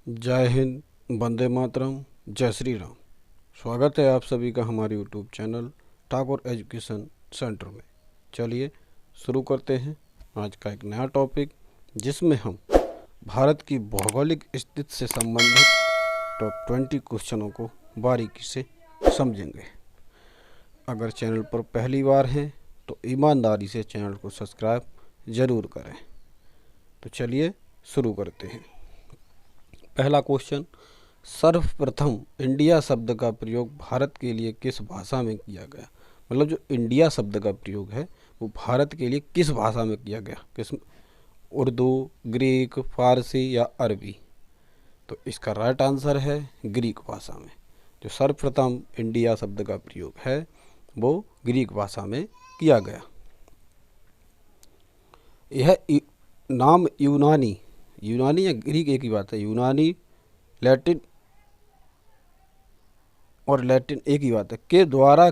जय हिंद, वंदे मातरम, जय श्री राम। स्वागत है आप सभी का हमारे YouTube channel Thakur education centre में। चलिए शुरू करते हैं आज का एक नया टॉपिक, जिसमें हम भारत की भौगोलिक स्थिति से संबंधित टॉप 20 क्वेश्चनों को बारीकी से समझेंगे। अगर चैनल पर पहली बार हैं तो ईमानदारी से चैनल को सब्सक्राइब ज़रूर करें। तो चलिए शुरू करते हैं। पहला क्वेश्चन, सर्वप्रथम इंडिया शब्द का प्रयोग भारत के लिए किस भाषा में किया गया? मतलब जो इंडिया शब्द का प्रयोग है वो भारत के लिए किस भाषा में किया गया? किस, उर्दू, ग्रीक, फारसी या अरबी? तो इसका राइट आंसर है ग्रीक भाषा में। जो सर्वप्रथम इंडिया शब्द का प्रयोग है वो ग्रीक भाषा में किया गया। यह नाम यूनानी या ग्रीक एक ही बात है, यूनानी, लैटिन और लैटिन एक ही बात है, के द्वारा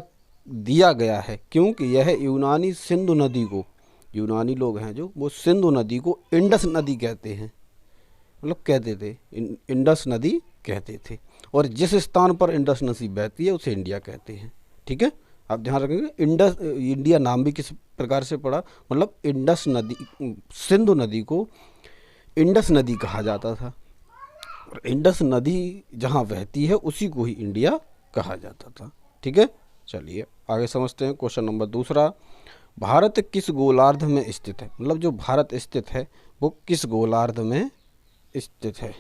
दिया गया है, क्योंकि यह यूनानी सिंधु नदी को, यूनानी लोग हैं जो, वो सिंधु नदी को इंडस नदी कहते हैं, मतलब कहते थे, इंडस नदी कहते थे। और जिस स्थान पर इंडस नदी बहती है उसे इंडिया कहते हैं। ठीक है, आप ध्यान रखेंगे। इंडिया नाम भी किस प्रकार से पड़ा, मतलब इंडस नदी, सिंधु नदी को इंडस नदी कहा जाता था, और इंडस नदी जहाँ बहती है उसी को ही इंडिया कहा जाता था। ठीक है, चलिए आगे समझते हैं। क्वेश्चन नंबर दूसरा, भारत किस गोलार्ध में स्थित है? मतलब जो भारत स्थित है वो किस गोलार्ध में स्थित है?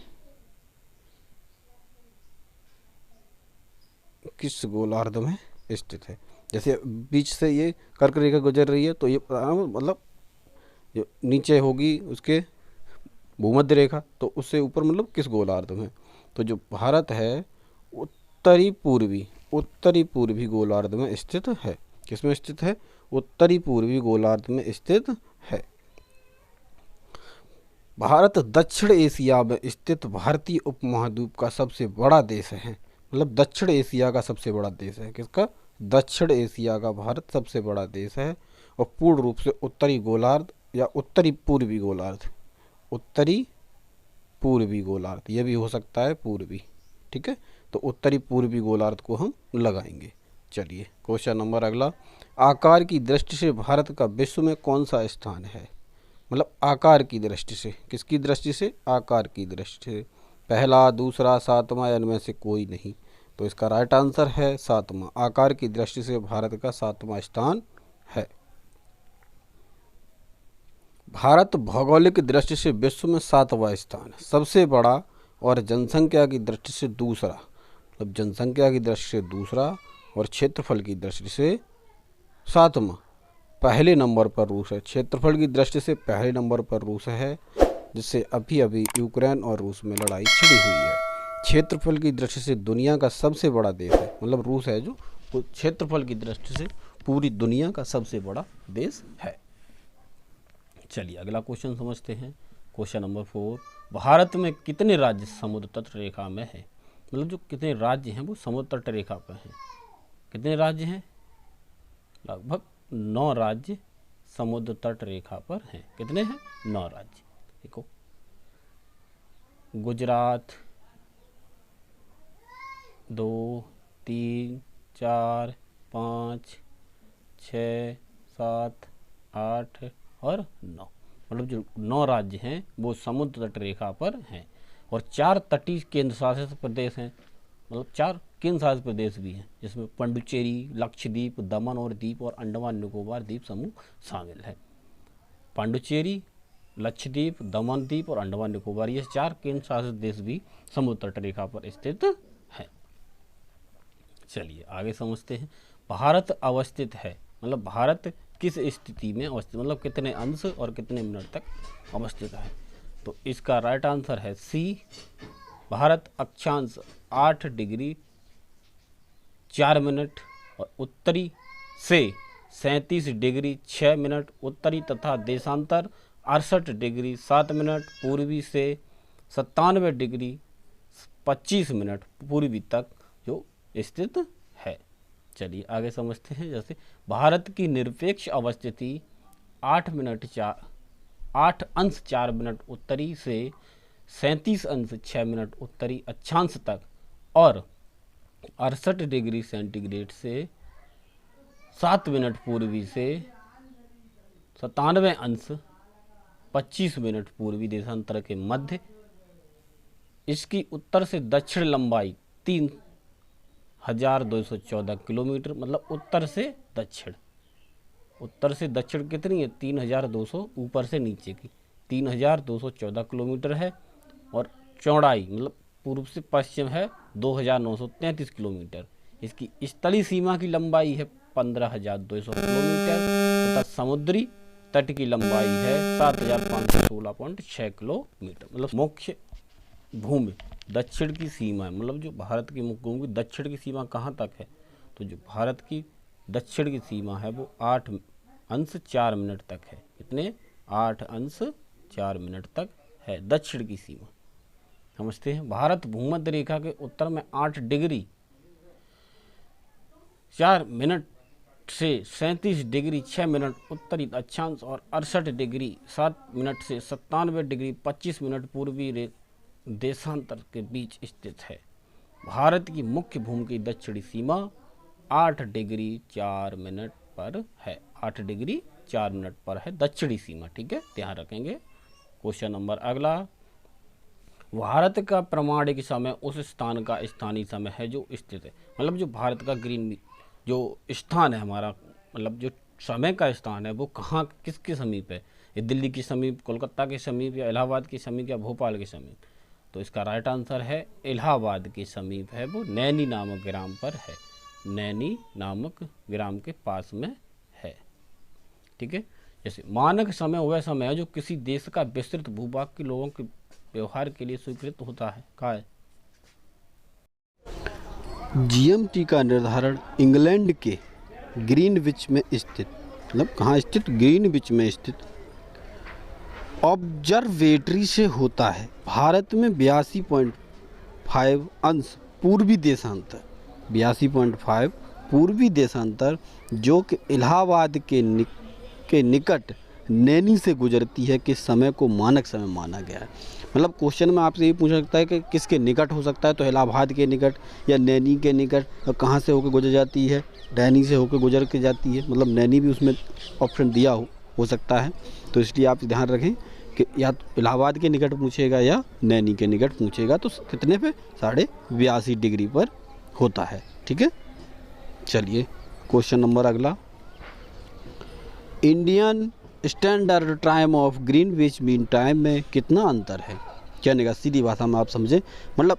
किस गोलार्ध में स्थित है? जैसे बीच से ये कर्क रेखा गुजर रही है तो ये मतलब जो नीचे होगी उसके भूमध्य रेखा, तो उससे ऊपर मतलब किस गोलार्ध में? तो जो भारत है उत्तरी पूर्वी गोलार्ध में स्थित है। किस में स्थित है? उत्तरी पूर्वी गोलार्ध में स्थित है। भारत दक्षिण एशिया में स्थित भारतीय उपमहाद्वीप का सबसे बड़ा देश है। मतलब दक्षिण एशिया का सबसे बड़ा देश है। किसका? दक्षिण एशिया का भारत सबसे बड़ा देश है। और पूर्ण रूप से उत्तरी गोलार्ध या उत्तरी पूर्वी गोलार्ध, यह भी हो सकता है पूर्वी। ठीक है, तो उत्तरी पूर्वी गोलार्ध को हम लगाएंगे। चलिए क्वेश्चन नंबर अगला, आकार की दृष्टि से भारत का विश्व में कौन सा स्थान है? मतलब आकार की दृष्टि से, किसकी दृष्टि से? आकार की दृष्टि से। पहला, दूसरा, सातवां या इनमें से कोई नहीं? तो इसका राइट आंसर है सातवां। आकार की दृष्टि से भारत का सातवां स्थान है। भारत भौगोलिक दृष्टि से विश्व में सातवां स्थान है, सबसे बड़ा, और जनसंख्या की दृष्टि से दूसरा। मतलब जनसंख्या की दृष्टि से दूसरा और क्षेत्रफल की दृष्टि से सातवां। पहले नंबर पर रूस है, क्षेत्रफल की दृष्टि से पहले नंबर पर रूस है, जिससे अभी अभी यूक्रेन और रूस में लड़ाई छिड़ी हुई है। क्षेत्रफल की दृष्टि से दुनिया का सबसे बड़ा देश है, मतलब रूस है जो, वो क्षेत्रफल की दृष्टि से पूरी दुनिया का सबसे बड़ा देश है। चलिए अगला क्वेश्चन समझते हैं। क्वेश्चन नंबर 4, भारत में कितने राज्य समुद्र तट रेखा में है? मतलब जो कितने राज्य हैं वो समुद्र तट रेखा पर हैं। कितने राज्य हैं? लगभग 9 राज्य समुद्र तट रेखा पर हैं। कितने हैं? 9 राज्य। देखो, गुजरात 2, 3, 4, 5, 6, 7, 8 और 9। मतलब जो 9 राज्य हैं वो समुद्र तट रेखा पर हैं। और 4 तटीय केंद्र शासित प्रदेश हैं। मतलब 4 केंद्र शासित प्रदेश भी हैं, जिसमें पुडुचेरी, लक्षद्वीप, दमन और दीप और अंडमान निकोबार द्वीप समूह शामिल है। पुडुचेरी, लक्षद्वीप, दमन द्वीप और अंडमान निकोबार, ये 4 केंद्र शासित देश भी समुद्र तट रेखा पर स्थित है। चलिए आगे समझते हैं। भारत अवस्थित है, मतलब भारत किस स्थिति में अवस्थित, मतलब कितने अंश और कितने मिनट तक अवस्थित है? तो इसका राइट आंसर है सी। भारत अक्षांश 8 डिग्री 4 मिनट और उत्तरी से 37 डिग्री 6 मिनट उत्तरी तथा देशांतर 68 डिग्री 7 मिनट पूर्वी से 97 डिग्री 25 मिनट पूर्वी तक जो स्थित है। चलिए आगे समझते हैं। जैसे भारत की निरपेक्ष अवस्थिति 8 अंश 4 मिनट उत्तरी से 37 अंश 6 मिनट उत्तरी अक्षांश तक और 68 डिग्री सेंटीग्रेड से 7 मिनट पूर्वी से 97 अंश 25 मिनट पूर्वी देशांतर के मध्य। इसकी उत्तर से दक्षिण लंबाई 3214 किलोमीटर, मतलब उत्तर से दक्षिण। उत्तर से दक्षिण कितनी है? 3200, ऊपर से नीचे की 3214 किलोमीटर है। और चौड़ाई मतलब पूर्व से पश्चिम है 2933 किलोमीटर। इसकी स्थलीय सीमा की लंबाई है 15200 किलोमीटर तथा समुद्री तट की लंबाई है 7516.6 किलोमीटर। मतलब मुख्य भूमि दक्षिण की सीमा है, मतलब जो भारत की मुख्य भूमि दक्षिण की सीमा कहाँ तक है? तो जो भारत की दक्षिण की सीमा है वो 8 अंश 4 मिनट तक है। कितने? 8 अंश 4 मिनट तक है दक्षिण की सीमा। समझते हैं। भारत भूमध्य रेखा के उत्तर में 8 डिग्री 4 मिनट से 37 डिग्री 6 मिनट उत्तरी अक्षांश और 68 डिग्री 7 मिनट से 97 डिग्री 25 मिनट पूर्वी देशांतर के बीच स्थित है। भारत की मुख्य भूमि की दक्षिणी सीमा 8 डिग्री 4 मिनट पर है। 8 डिग्री 4 मिनट पर है दक्षिणी सीमा। ठीक है, ध्यान रखेंगे। क्वेश्चन नंबर अगला, भारत का प्रमाणिक समय उस स्थान का स्थानीय समय है जो स्थित है। मतलब जो भारत का ग्रीन जो स्थान है हमारा, मतलब जो समय का स्थान है वो कहाँ किसके समीप है? ये दिल्ली के समीप, कोलकाता के समीप, या इलाहाबाद के समीप, या भोपाल के समीप? तो इसका राइट आंसर है इलाहाबाद के समीप है, वो नैनी नामक ग्राम पर है। नैनी नामक ग्राम के पास में है। ठीक है। जैसे मानक समय वह समय है जो किसी देश का विस्तृत भूभाग के लोगों के व्यवहार के लिए स्वीकृत होता है। कहाँ है? जीएमटी का निर्धारण इंग्लैंड के ग्रीनविच में स्थित, मतलब कहाँ स्थित? ग्रीनविच में स्थित ऑब्जर्वेटरी से होता है। भारत में 82.5 अंश पूर्वी देशांतर, 82.5 पूर्वी देशांतर जो कि इलाहाबाद के निकट नैनी से गुजरती है कि समय को मानक समय माना गया है। मतलब क्वेश्चन में आपसे ये पूछा सकता है कि किसके निकट हो सकता है, तो इलाहाबाद के निकट या नैनी के निकट। और कहाँ से होकर गुजर जाती है? नैनी से होकर गुजर के जाती है, मतलब नैनी भी उसमें ऑप्शन दिया हो सकता है। तो इसलिए आप ध्यान रखें कि या तो इलाहाबाद के निकट पूछेगा या नैनी के निकट पूछेगा। तो कितने पे? 82.5 डिग्री पर होता है। ठीक है, चलिए क्वेश्चन नंबर अगला, Indian standard time of Greenwich mean time में कितना अंतर है? कहने का सीधी भाषा में आप समझें, मतलब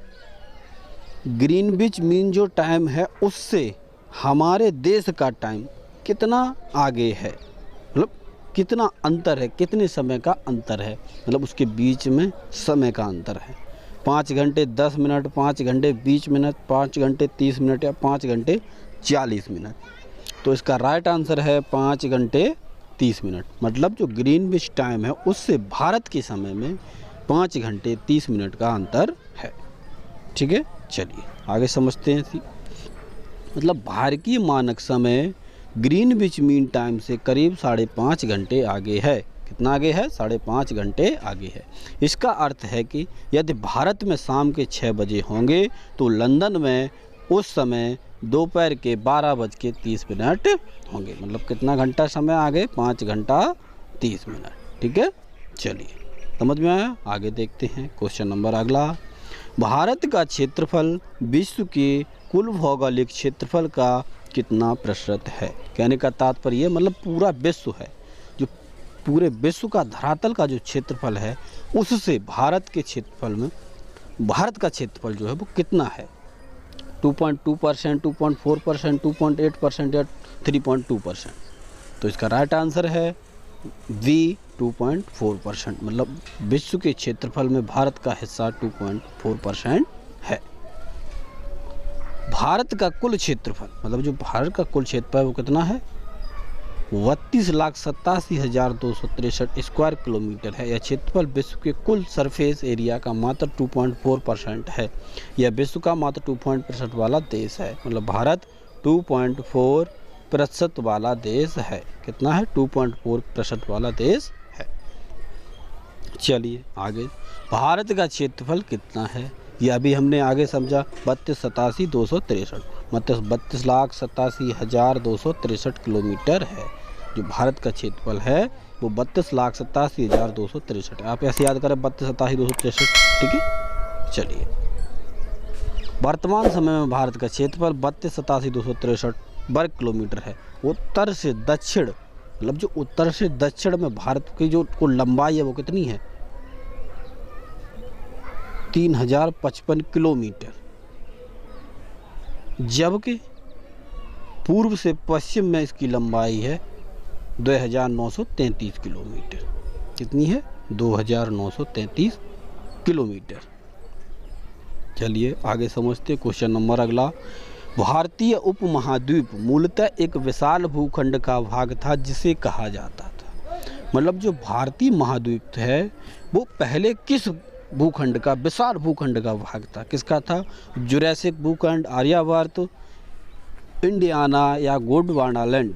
ग्रीनविच मीन जो टाइम है उससे हमारे देश का टाइम कितना आगे है, मतलब कितना अंतर है, कितने समय का अंतर है, मतलब उसके बीच में समय का अंतर है। 5 घंटे 10 मिनट, 5 घंटे 20 मिनट, 5 घंटे 30 मिनट या 5 घंटे 40 मिनट। तो इसका राइट आंसर है 5 घंटे 30 मिनट। मतलब जो ग्रीनविच टाइम है उससे भारत के समय में 5 घंटे 30 मिनट का अंतर है। ठीक है, चलिए आगे समझते हैं। मतलब भारतीय मानक समय ग्रीनविच मीन टाइम से करीब 5.5 घंटे आगे है। कितना आगे है? 5.5 घंटे आगे है। इसका अर्थ है कि यदि भारत में शाम के 6 बजे होंगे तो लंदन में उस समय दोपहर के 12:30 होंगे। मतलब कितना घंटा समय आगे? 5 घंटा 30 मिनट। ठीक है, चलिए समझ में आया। आगे देखते हैं क्वेश्चन नंबर अगला, भारत का क्षेत्रफल विश्व के कुल भौगोलिक क्षेत्रफल का कितना प्रतिशत है? कहने का तात्पर्य मतलब पूरा विश्व है, जो पूरे विश्व का धरातल का जो क्षेत्रफल है उससे भारत के क्षेत्रफल में भारत का क्षेत्रफल जो है वो कितना है? 2.2%, 2.4%, 2.8% या 3.2%। तो इसका राइट आंसर है वी 2.4%। मतलब विश्व के क्षेत्रफल में भारत का हिस्सा 2.4% है। भारत का कुल क्षेत्रफल, मतलब जो भारत का कुल क्षेत्रफल है वो कितना है? 32,87,263 स्क्वायर किलोमीटर है। यह क्षेत्रफल विश्व के कुल सरफेस एरिया का मात्र 2.4% है। यह विश्व का मात्र 2% वाला देश है। मतलब भारत 2.4% वाला देश है। कितना है? 2.4% वाला देश है। चलिए आगे, भारत का क्षेत्रफल कितना है? ये अभी हमने आगे समझा 32,87,263, मतलब 32,87,263 किलोमीटर है। जो भारत का क्षेत्रफल है वो 32,87,263 है। आप ऐसे याद करें 32,87,263, ठीक है। चलिए, वर्तमान समय में भारत का क्षेत्रफल 32,87,263 वर्ग किलोमीटर है। उत्तर से दक्षिण, मतलब जो उत्तर से दक्षिण में भारत की जो कुल लंबाई है वो कितनी है? 3,055 किलोमीटर, जबकि पूर्व से पश्चिम में इसकी लंबाई है 2,933 किलोमीटर। कितनी है? 2,933 किलोमीटर। चलिए आगे समझते। क्वेश्चन नंबर अगला, भारतीय उपमहाद्वीप मूलतः एक विशाल भूखंड का भाग था जिसे कहा जाता था। मतलब जो भारतीय महाद्वीप है वो पहले किस भूखंड का, विशाल भूखंड का भाग था? किसका था? जुरैसिक भूखंड, आर्यावर्त, इंडियाना या गोंडवाना लैंड?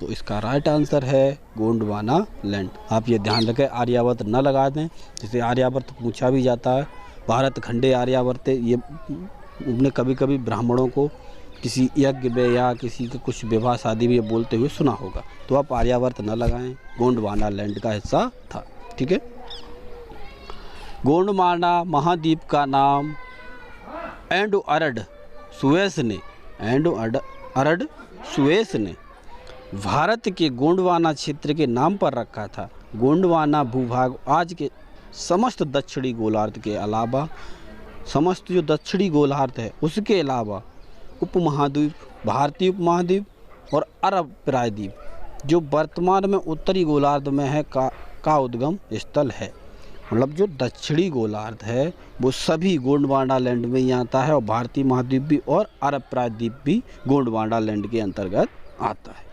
तो इसका राइट आंसर है गोंडवाना लैंड। आप ये ध्यान रखें, आर्यावर्त न लगा दें, जिसे आर्यावर्त पूछा भी जाता है। भारत खंडे आर्यावर्त, ये उन्होंने कभी कभी ब्राह्मणों को किसी यज्ञ में या किसी के कुछ विवाह शादी में बोलते हुए सुना होगा। तो आप आर्यावर्त न लगाएं, गोंडवाना लैंड का हिस्सा था, ठीक है। गोंडवाना महाद्वीप का नाम एंडो अरड सुएस ने भारत के गोंडवाना क्षेत्र के नाम पर रखा था। गोंडवाना भूभाग आज के समस्त दक्षिणी गोलार्ध के अलावा, समस्त जो दक्षिणी गोलार्ध है उसके अलावा उपमहाद्वीप, भारतीय उपमहाद्वीप और अरब प्रायद्वीप जो वर्तमान में उत्तरी गोलार्ध में है का उद्गम स्थल है। मतलब जो दक्षिणी गोलार्ध है वो सभी गोंडवाना लैंड में ही आता है, और भारतीय महाद्वीप भी और अरब प्रायद्वीप भी गोंडवाना लैंड के अंतर्गत आता है।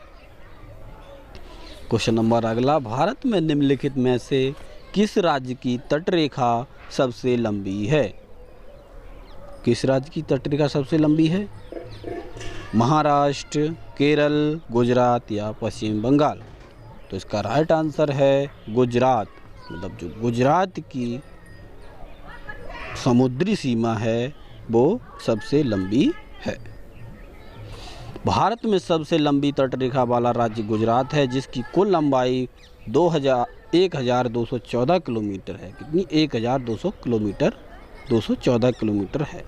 क्वेश्चन नंबर अगला, भारत में निम्नलिखित में से किस राज्य की तटरेखा सबसे लंबी है? किस राज्य की तटरेखा सबसे लंबी है? महाराष्ट्र, केरल, गुजरात या पश्चिम बंगाल? तो इसका राइट आंसर है गुजरात। मतलब जो गुजरात की समुद्री सीमा है वो सबसे लंबी है। भारत में सबसे लंबी तटरेखा वाला राज्य गुजरात है, जिसकी कुल लंबाई 1,214 किलोमीटर है। कितनी? 1,200 किलोमीटर, 214 किलोमीटर है।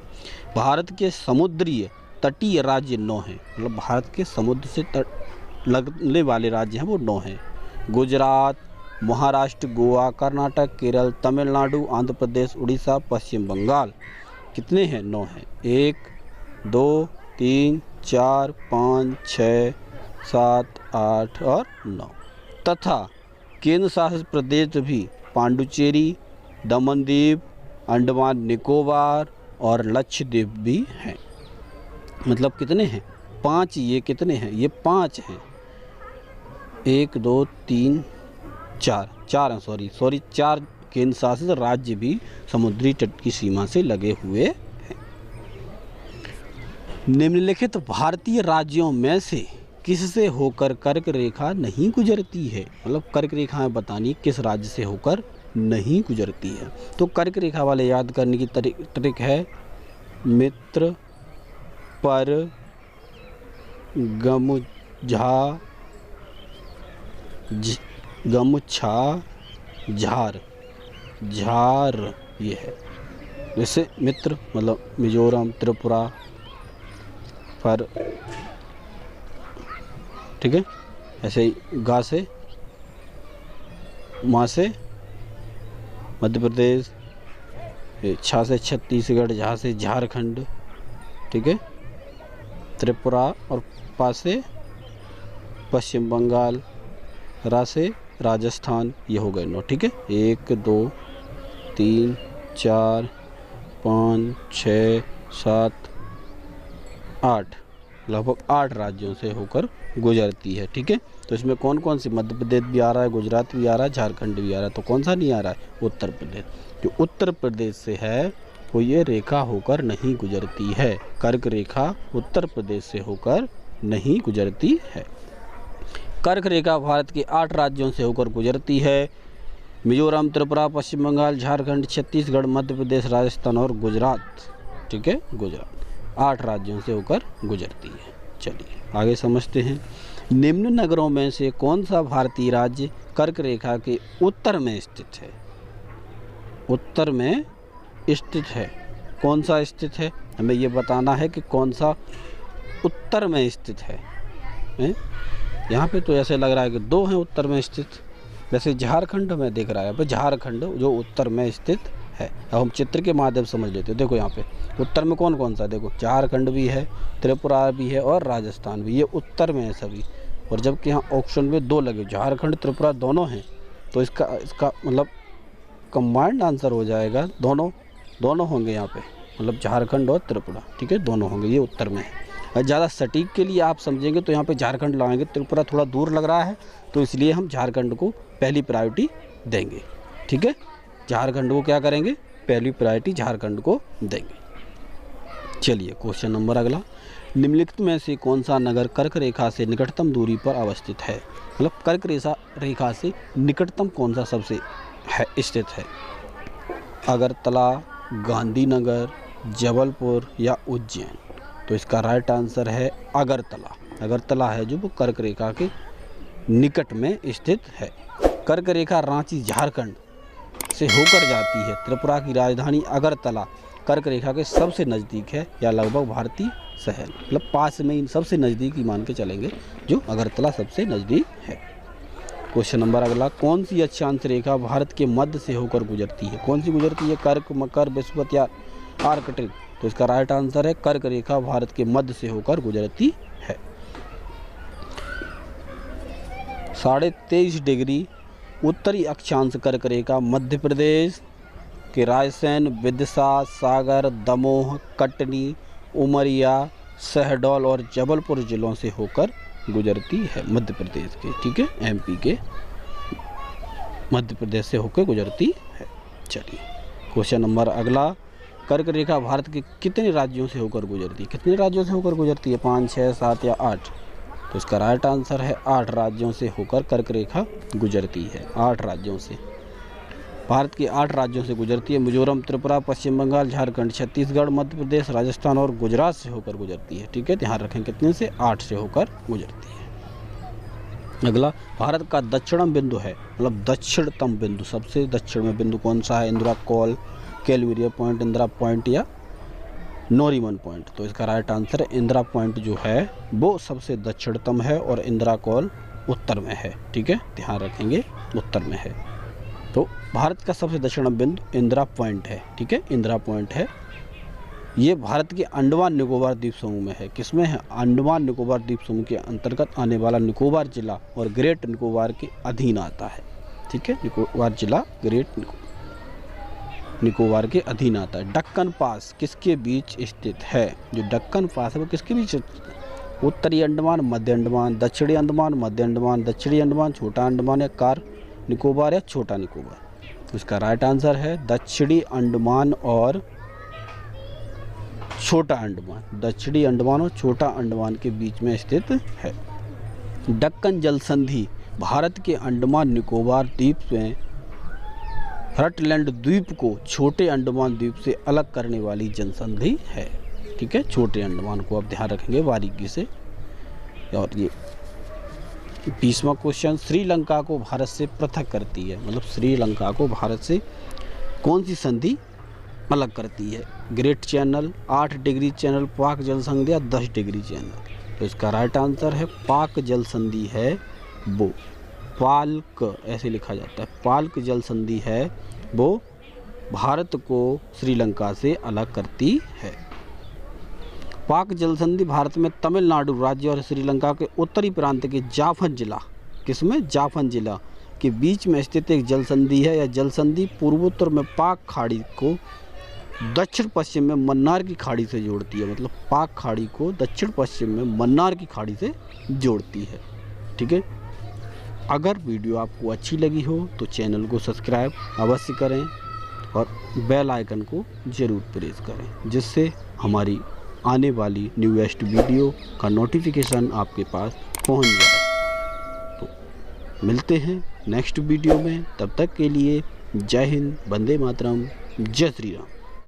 भारत के समुद्रीय तटीय राज्य 9 हैं। मतलब भारत के समुद्र से लगने वाले राज्य हैं वो 9 हैं। गुजरात, महाराष्ट्र, गोवा, कर्नाटक, केरल, तमिलनाडु, आंध्र प्रदेश, उड़ीसा, पश्चिम बंगाल। कितने हैं? 9 हैं। 1, 2, 3, 4, 5, 6, 7, 8 और 9। तथा केंद्र शासित प्रदेश भी पांडुचेरी, दमनदीप, अंडमान निकोबार और लक्षद्वीप भी हैं। मतलब कितने हैं? 5। ये कितने हैं? ये 5 हैं। 1, 2, 3, 4 हैं। सॉरी 4 केंद्र शासित राज्य भी समुद्री तट की सीमा से लगे हुए हैं। निम्नलिखित भारतीय राज्यों में से किससे होकर कर्क रेखा नहीं गुजरती है? मतलब कर्क रेखाएं बतानी किस राज्य से होकर नहीं गुजरती है। तो कर्क रेखा वाले याद करने की ट्रिक है मित्र, पर, गमछा, झार ये है। जैसे मित्र मतलब मिजोरम, त्रिपुरा, पर, ठीक है। ऐसे ही गा से, माँ से मध्य प्रदेश, छा से छत्तीसगढ़, झा से झारखंड, ठीक है। त्रिपुरा और पा से पश्चिम बंगाल, रा से राजस्थान। ये हो गए 9, ठीक है। 1, 2, 3, 4, 5, 6, 7, 8, लगभग 8 राज्यों से होकर गुजरती है, ठीक है। तो इसमें कौन कौन सी? मध्य प्रदेश भी आ रहा है, गुजरात भी आ रहा है, झारखंड भी आ रहा है। तो कौन सा नहीं आ रहा है? उत्तर प्रदेश। जो उत्तर प्रदेश से है वो ये रेखा होकर नहीं गुजरती है। कर्क रेखा उत्तर प्रदेश से होकर नहीं गुजरती है। कर्क रेखा भारत के 8 राज्यों से होकर गुजरती है। मिजोरम, त्रिपुरा, पश्चिम बंगाल, झारखंड, छत्तीसगढ़, मध्य प्रदेश, राजस्थान और गुजरात। ठीक है, गुजरात 8 राज्यों से होकर गुजरती है। चलिए आगे समझते हैं। निम्न नगरों में से कौन सा भारतीय राज्य कर्क रेखा के उत्तर में स्थित है? उत्तर में स्थित है, कौन सा स्थित है? हमें ये बताना है कि कौन सा उत्तर में स्थित है। यहाँ पे तो ऐसे लग रहा है कि 2 हैं उत्तर में स्थित, वैसे झारखंड में दिख रहा है, पर झारखंड जो उत्तर में स्थित है। अब हम चित्र के माध्यम से समझ लेते हैं। देखो यहाँ पे उत्तर में कौन कौन सा, देखो झारखंड भी है, त्रिपुरा भी है और राजस्थान भी, ये उत्तर में है सभी। और जबकि यहाँ ऑप्शन में 2 लगे, झारखंड त्रिपुरा दोनों हैं, तो इसका मतलब कंबाइंड आंसर हो जाएगा, दोनों होंगे यहाँ पे, मतलब झारखंड और त्रिपुरा। ठीक है, दोनों होंगे, ये उत्तर में है। ज़्यादा सटीक के लिए आप समझेंगे तो यहाँ पे झारखंड लगाएंगे, त्रिपुरा थोड़ा दूर लग रहा है तो इसलिए हम झारखंड को पहली प्रायोरिटी देंगे। ठीक है, झारखंड को क्या करेंगे, पहली प्रायोरिटी झारखंड को देंगे। चलिए क्वेश्चन नंबर अगला, निम्नलिखित में से कौन सा नगर कर्क रेखा से निकटतम दूरी पर अवस्थित है? मतलब कर्क रेखा से निकटतम कौन सा सबसे स्थित है? अगरतला, गांधीनगर, जबलपुर या उज्जैन? तो इसका राइट आंसर है अगरतला। अगरतला है जो वो कर्क रेखा के निकट में स्थित है। कर्क रेखा रांची झारखंड से होकर जाती है। त्रिपुरा की राजधानी अगरतला कर्क रेखा के सबसे नज़दीक है या लगभग भारतीय शहर, मतलब पास में इन सबसे नज़दीक ही मान के चलेंगे जो अगरतला सबसे नज़दीक है। क्वेश्चन नंबर अगला, कौन सी अक्षांश रेखा भारत के मध्य से होकर गुजरती है? कौन सी गुजरती है, कर्क, मकर, विषुवत या आर्कटिक? तो इसका राइट आंसर है कर्क रेखा भारत के मध्य से होकर गुजरती है। 23.5 डिग्री उत्तरी अक्षांश कर्क रेखा मध्य प्रदेश के रायसेन, विदिशा, सागर, दमोह, कटनी, उमरिया, शहडोल और जबलपुर जिलों से होकर गुजरती है। मध्य प्रदेश के, ठीक है, एमपी के मध्य प्रदेश से होकर गुजरती है। चलिए क्वेश्चन नंबर अगला, कर्क रेखा भारत के कितने राज्यों से होकर गुजरती है? कितने राज्यों से होकर गुजरती है, 5, 6, 7 या 8? तो इसका राइट आंसर है 8 राज्यों से होकर कर्क रेखा गुजरती है। 8 राज्यों से, भारत के 8 राज्यों से गुजरती है। मिजोरम, त्रिपुरा, पश्चिम बंगाल, झारखंड, छत्तीसगढ़, मध्य प्रदेश, राजस्थान और गुजरात से होकर गुजरती है। ठीक है, ध्यान रखें कितने से, 8 से होकर गुजरती है। अगला, भारत का दक्षिणम बिंदु है, मतलब दक्षिणतम बिंदु, सबसे दक्षिण में बिंदु कौन सा है? इंदिरा कॉल, कैलवेरिया पॉइंट, इंदिरा पॉइंट या नोरीमन पॉइंट? तो इसका राइट आंसर है इंदिरा पॉइंट जो है वो सबसे दक्षिणतम है और इंदिरा कॉल उत्तर में है। ठीक है, ध्यान रखेंगे उत्तर में है। तो भारत का सबसे दक्षिणम बिंदु इंदिरा पॉइंट है। ठीक है, इंदिरा पॉइंट है। ये भारत के अंडमान निकोबार द्वीप समूह में है। किसमें है? अंडमान निकोबार द्वीप समूह के अंतर्गत आने वाला निकोबार जिला और ग्रेट निकोबार के अधीन आता है। ठीक है, निकोबार जिला ग्रेट निकोबार के अधीन आता है। दक्कन पास किसके बीच स्थित है? जो दक्कन पास है वो किसके बीच? उत्तरी अंडमान, मध्य अंडमान, दक्षिणी अंडमान, मध्य अंडमान, दक्षिणी अंडमान, छोटा अंडमान या कार निकोबार या छोटा निकोबार? तो इसका राइट आंसर है दक्षिणी अंडमान और छोटा अंडमान। दक्षिणी अंडमान और छोटा अंडमान के बीच में स्थित है। दक्कन जल संधि भारत के अंडमान निकोबार द्वीप में रटलैंड द्वीप को छोटे अंडमान द्वीप से अलग करने वाली जनसंधि है। ठीक है, छोटे अंडमान को आप ध्यान रखेंगे बारीकी से। और ये 20वां क्वेश्चन, श्रीलंका को भारत से पृथक करती है, मतलब श्रीलंका को भारत से कौन सी संधि अलग करती है? ग्रेट चैनल, 8 डिग्री चैनल, पाक जल संधि या 10 डिग्री चैनल? तो इसका राइट आंसर है पाक जल संधि है वो, पाल्क ऐसे लिखा जाता है, पाल्क जल संधि है वो भारत को श्रीलंका से अलग करती है। पाक जल संधि भारत में तमिलनाडु राज्य और श्रीलंका के उत्तरी प्रांत के जाफन जिला, किसमें? जाफन जिला के बीच में स्थित एक जल संधि है। यह जल संधि पूर्वोत्तर में पाक खाड़ी को दक्षिण पश्चिम में मन्नार की खाड़ी से जोड़ती है, मतलब पाक खाड़ी को दक्षिण पश्चिम में मन्नार की खाड़ी से जोड़ती है। ठीक है, अगर वीडियो आपको अच्छी लगी हो तो चैनल को सब्सक्राइब अवश्य करें और बेल आइकन को ज़रूर प्रेस करें, जिससे हमारी आने वाली न्यूएस्ट वीडियो का नोटिफिकेशन आपके पास पहुंच जाए। तो मिलते हैं नेक्स्ट वीडियो में। तब तक के लिए जय हिंद, वंदे मातरम, जय श्री राम।